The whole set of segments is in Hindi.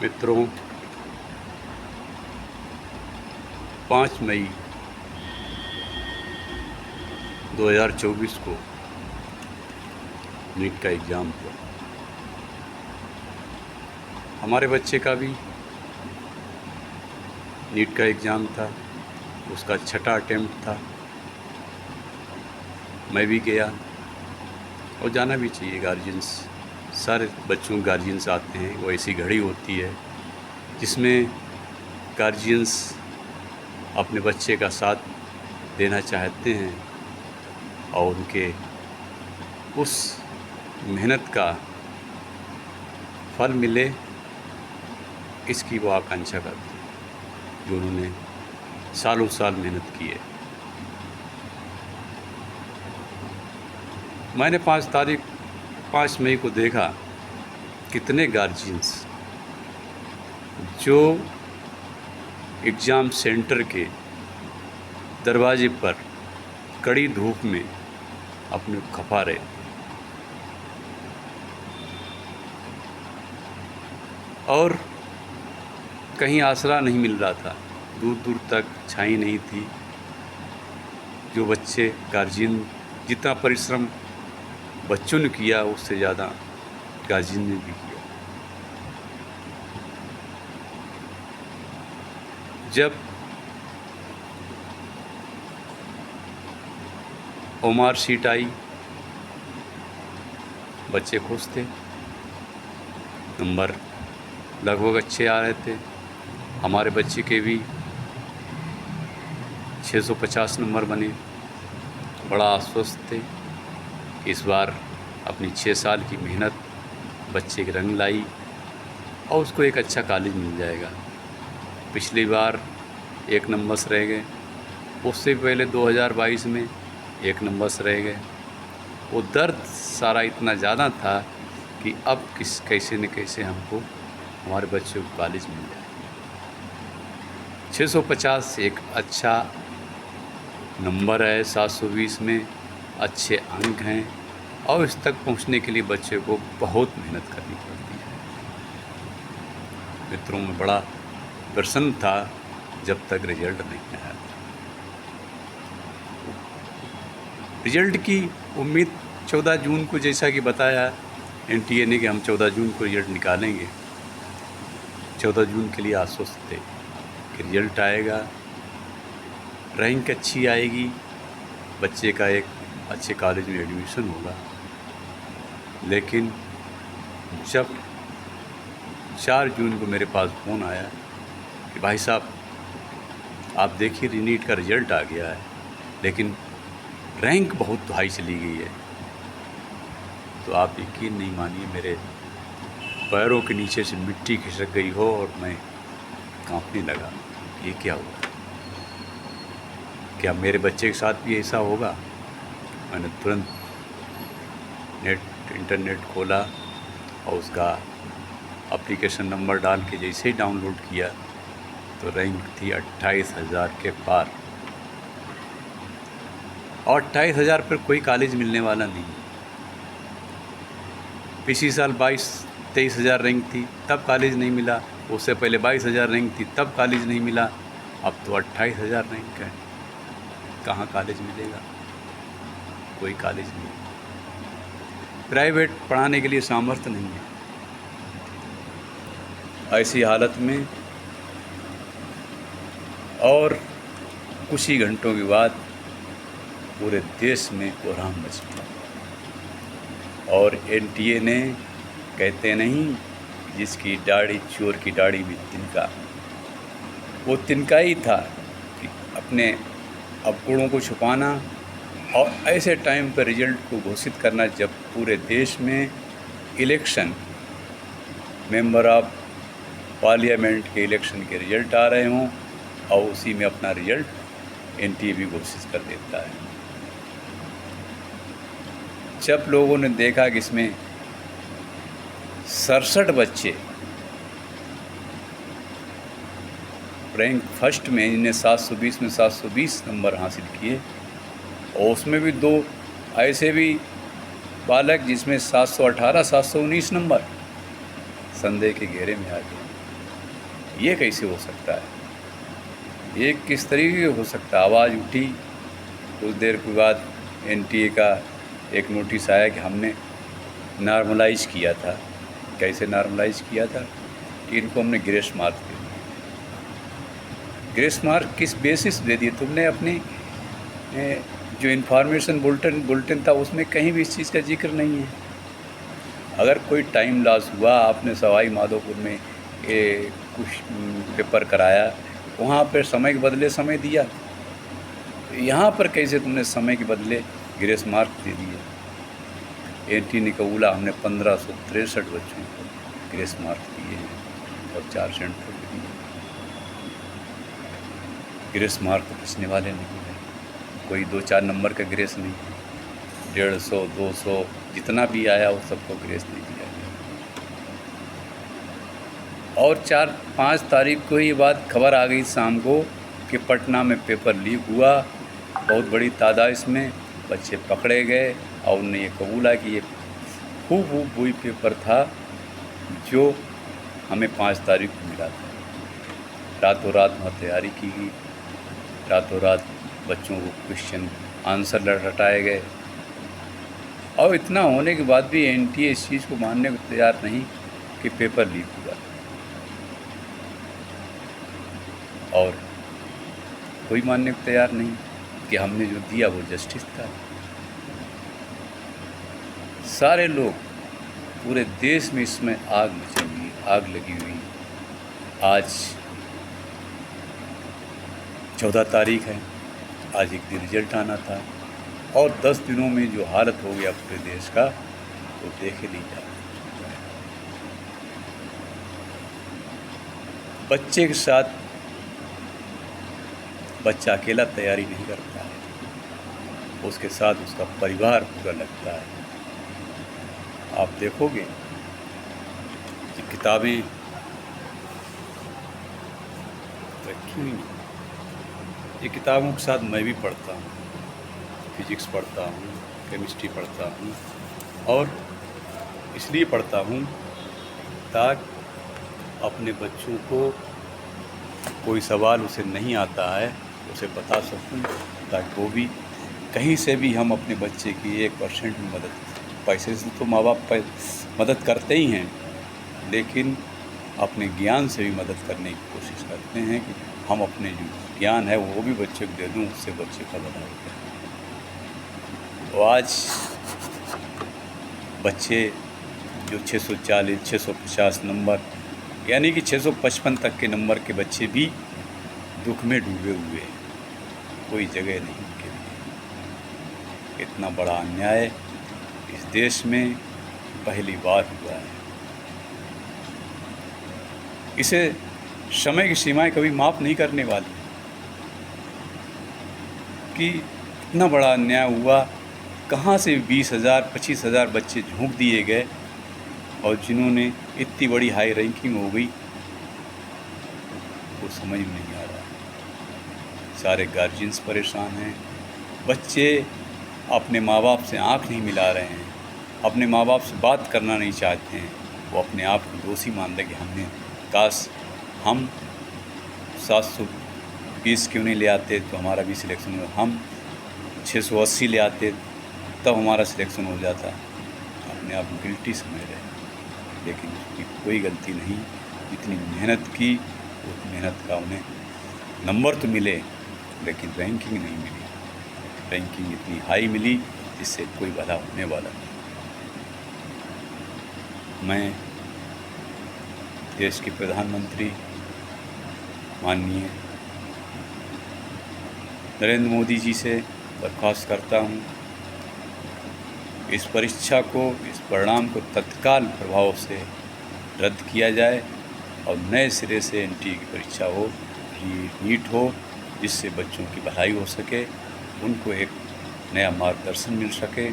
मित्रों, 5 मई 2024 को नीट का एग्ज़ाम हुआ। हमारे बच्चे का भी नीट का एग्ज़ाम था, उसका 6ठा अटेम्प्ट था। मैं भी गया और जाना भी चाहिए। गार्जियंस, सारे बच्चों के गार्जियंस आते हैं। वो ऐसी घड़ी होती है जिसमें गार्जियंस अपने बच्चे का साथ देना चाहते हैं और उनके उस मेहनत का फल मिले, इसकी वो आकांक्षा करते हैं जो उन्होंने सालों साल मेहनत की है। मैंने 5 मई को देखा कितने गार्जियंस जो एग्ज़ाम सेंटर के दरवाजे पर कड़ी धूप में अपने खपा रहे और कहीं आसरा नहीं मिल रहा था, दूर दूर तक छाई नहीं थी। जो बच्चे, गार्जियन, जितना परिश्रम बच्चों ने किया उससे ज़्यादा गार्जियन ने भी किया। जब ओमार सीट आई, बच्चे खुश थे, नंबर लगभग अच्छे आ रहे थे। हमारे बच्चे के भी 650 नंबर बने। बड़ा आश्वस्त थे। इस बार अपनी 6 साल की मेहनत बच्चे के रंग लाई और उसको एक अच्छा कॉलेज मिल जाएगा। पिछली बार 1 नंबर से रह गए, उससे पहले 2022 में 1 नंबर से रह गए। वो दर्द सारा इतना ज़्यादा था कि अब कैसे न कैसे हमको हमारे बच्चों को कॉलेज मिल जाए। 650 एक अच्छा नंबर है। 720 में अच्छे अंक हैं और इस तक पहुंचने के लिए बच्चे को बहुत मेहनत करनी पड़ती है। मित्रों, में बड़ा प्रसन्न था जब तक रिजल्ट नहीं आया। रिजल्ट की उम्मीद 14 जून को, जैसा कि बताया एनटीए ने कि हम 14 जून को रिजल्ट निकालेंगे। 14 जून के लिए आश्वस्त थे कि रिजल्ट आएगा, रैंक अच्छी आएगी, बच्चे का एक अच्छे कॉलेज में एडमिशन होगा। लेकिन जब 4 जून को मेरे पास फ़ोन आया कि भाई साहब, आप देखिए नीट का रिजल्ट आ गया है, लेकिन रैंक बहुत हाई चली गई है, तो आप यकीन नहीं मानिए, मेरे पैरों के नीचे से मिट्टी खिसक गई हो और मैं कांपने लगा। ये क्या हुआ? क्या मेरे बच्चे के साथ भी ऐसा होगा? मैंने तुरंत इंटरनेट खोला और उसका एप्लीकेशन नंबर डाल के जैसे ही डाउनलोड किया तो रैंक थी 28,000 के पार। और 28,000 पर कोई कॉलेज मिलने वाला नहीं। पिछले साल 22-23,000 रैंक थी, तब कॉलेज नहीं मिला। उससे पहले 22,000 रैंक थी, तब कॉलेज नहीं मिला। अब तो 28,000 रैंक है, कहाँ कॉलेज मिलेगा? कोई कॉलेज नहीं। प्राइवेट पढ़ाने के लिए सामर्थ्य नहीं है। ऐसी हालत में और कुछ ही घंटों के बाद पूरे देश में कोहराम मच गया और एनटीए ने, कहते नहीं, जिसकी दाढ़ी चोर की दाढ़ी में तिनका, वो तिनका ही था कि अपने अवगुणों को छुपाना और ऐसे टाइम पर रिजल्ट को घोषित करना जब पूरे देश में इलेक्शन, मेंबर ऑफ पार्लियामेंट के इलेक्शन के रिजल्ट आ रहे हों और उसी में अपना रिजल्ट एनटीए भी घोषित कर देता है। जब लोगों ने देखा कि इसमें 67 बच्चे रैंक फर्स्ट में, इन्हें 720 में 720 नंबर हासिल किए, और उसमें भी 2 ऐसे भी बालक जिसमें 718 719 नंबर, संदेह के घेरे में आ गए। ये कैसे हो सकता है? ये किस तरीके हो सकता है? आवाज़ उठी, कुछ देर के बाद एनटीए का एक नोटिस आया कि हमने नॉर्मलाइज़ किया था। कैसे नॉर्मलाइज़ किया था? कि इनको हमने ग्रेस मार्क दे दिया। ग्रेस मार्क किस बेसिस दे दिए? तुमने अपनी जो इन्फॉर्मेशन बुलेटिन था उसमें कहीं भी इस चीज़ का जिक्र नहीं है। अगर कोई टाइम लॉस हुआ, आपने सवाई माधोपुर में कुछ पेपर कराया, वहाँ पर समय के बदले समय दिया, यहाँ पर कैसे तुमने समय के बदले ग्रेस मार्क दे दिए? एनटी ने कबूला हमने 1563 बच्चों को ग्रेस मार्क दिए हैं और 4 सेंटर दिए। ग्रेस मार्क तो किसने वाले नहीं है, कोई 2-4 नंबर का ग्रेस नहीं है। 150, 200 जितना भी आया वो सबको ग्रेस दे दिया गया। और 4-5 तारीख को ये बात खबर आ गई शाम को कि पटना में पेपर लीक हुआ, बहुत बड़ी तादाद इसमें बच्चे पकड़े गए और उन्होंने ये कबूला कि ये खूब वही पेपर था जो हमें 5 तारीख को मिला था। रातों रात वहाँ तैयारी की गई, रातों रात बच्चों को क्वेश्चन आंसर रटाए गए, और इतना होने के बाद भी एनटीए इस चीज़ को मानने को तैयार नहीं कि पेपर लीक हुआ। और कोई मानने को तैयार नहीं कि हमने जो दिया वो जस्टिस था। सारे लोग, पूरे देश में इसमें आग मची हुई, आग लगी हुई। आज 14 तारीख है, आज एक दिन रिजल्ट आना था, और 10 दिनों में जो हालत हो गया पूरे देश का वो देखे नहीं जा सकता है। बच्चे के साथ बच्चा अकेला तैयारी नहीं करता है, उसके साथ उसका परिवार पूरा लगता है। आप देखोगे कि किताबें रखी हुई हैं, ये किताबों के साथ मैं भी पढ़ता हूँ, फिजिक्स पढ़ता हूँ, केमिस्ट्री पढ़ता हूँ, और इसलिए पढ़ता हूँ ताकि अपने बच्चों को कोई सवाल उसे नहीं आता है उसे बता सकूँ, ताकि वो भी कहीं से भी हम अपने बच्चे की 1% भी मदद, पैसे से तो माँ बाप मदद करते ही हैं, लेकिन अपने ज्ञान से भी मदद करने की कोशिश करते हैं कि हम अपने जो ज्ञान है वो भी बच्चे को दे दूँ, उससे बच्चे का भला होता है। तो आज बच्चे जो 640, 650 नंबर, यानी कि 655 तक के नंबर के बच्चे भी दुख में डूबे हुए हैं, कोई जगह नहीं उनके लिए। इतना बड़ा अन्याय इस देश में पहली बार हुआ है। इसे समय की सीमाएं कभी माफ़ नहीं करने वाली कि इतना बड़ा अन्याय हुआ। कहाँ से 20,000, 25,000 बच्चे झोंक दिए गए, और जिन्होंने इतनी बड़ी हाई रैंकिंग हो गई वो समझ में नहीं आ रहा। सारे गार्जियंस परेशान हैं, बच्चे अपने माँ बाप से आंख नहीं मिला रहे हैं, अपने माँ बाप से बात करना नहीं चाहते हैं। वो अपने आप को दोषी मान रहे कि हमने, काश हम 720 क्यों नहीं ले आते तो हमारा भी सिलेक्शन हो, हम 680 ले आते तब हमारा सिलेक्शन हो जाता। अपने आप गिल्टी समझ रहे हैं, लेकिन उसकी कोई गलती नहीं। जितनी मेहनत की उस मेहनत का उन्हें नंबर तो मिले, लेकिन रैंकिंग नहीं मिली। रैंकिंग इतनी हाई मिली जिससे कोई भला होने वाला नहीं। मैं देश के प्रधानमंत्री माननीय नरेंद्र मोदी जी से दरख्वास्त करता हूँ, इस परीक्षा को, इस परिणाम को तत्काल प्रभाव से रद्द किया जाए और नए सिरे से एनटीए की परीक्षा हो, नीट हो, जिससे बच्चों की भलाई हो सके, उनको एक नया मार्गदर्शन मिल सके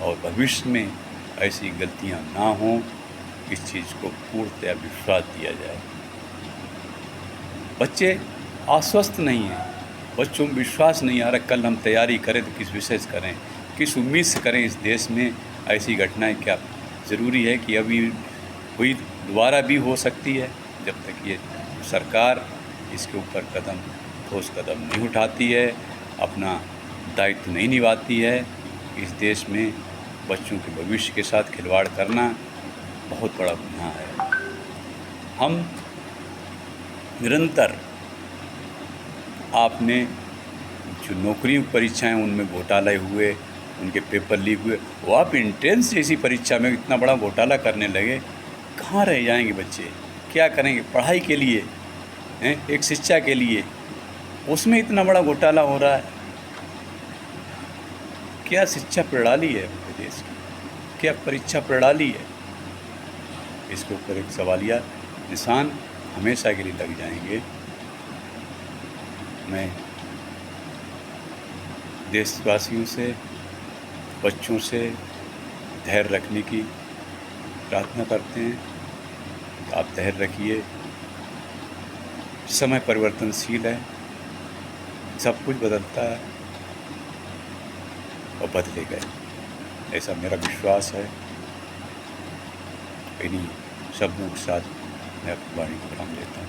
और भविष्य में ऐसी गलतियां ना हों, इस चीज़ को पूर्णतया विश्वास दिया जाए। बच्चे आश्वस्त नहीं हैं, बच्चों में विश्वास नहीं आ रहा कल हम तैयारी करें तो किस विषय से करें, किस उम्मीद से करें। इस देश में ऐसी घटनाएं क्या ज़रूरी है कि अभी हुई दोबारा भी हो सकती है जब तक ये सरकार इसके ऊपर ठोस कदम नहीं उठाती है, अपना दायित्व नहीं निभाती है। इस देश में बच्चों के भविष्य के साथ खिलवाड़ करना बहुत बड़ा गुनाह है। हम निरंतर आपने जो नौकरी परीक्षाएं उनमें घोटाले हुए, उनके पेपर लीक हुए, वो आप एंट्रेंस जैसी परीक्षा में इतना बड़ा घोटाला करने लगे, कहाँ रह जाएंगे बच्चे? क्या करेंगे पढ़ाई के लिए हैं, एक शिक्षा के लिए? उसमें इतना बड़ा घोटाला हो रहा है। क्या शिक्षा प्रणाली है हमारे देश की? क्या परीक्षा प्रणाली है? इसके ऊपर एक सवालिया निशान हमेशा के लिए लग जाएंगे। मैं देशवासियों से, बच्चों से धैर्य रखने की प्रार्थना करते हैं। आप धैर्य रखिए, समय परिवर्तनशील है, सब कुछ बदलता है और बदलेगा, ऐसा मेरा विश्वास है। इन्हीं शब्दों के साथ मैं अपनी वाणी को विराम देता हूँ।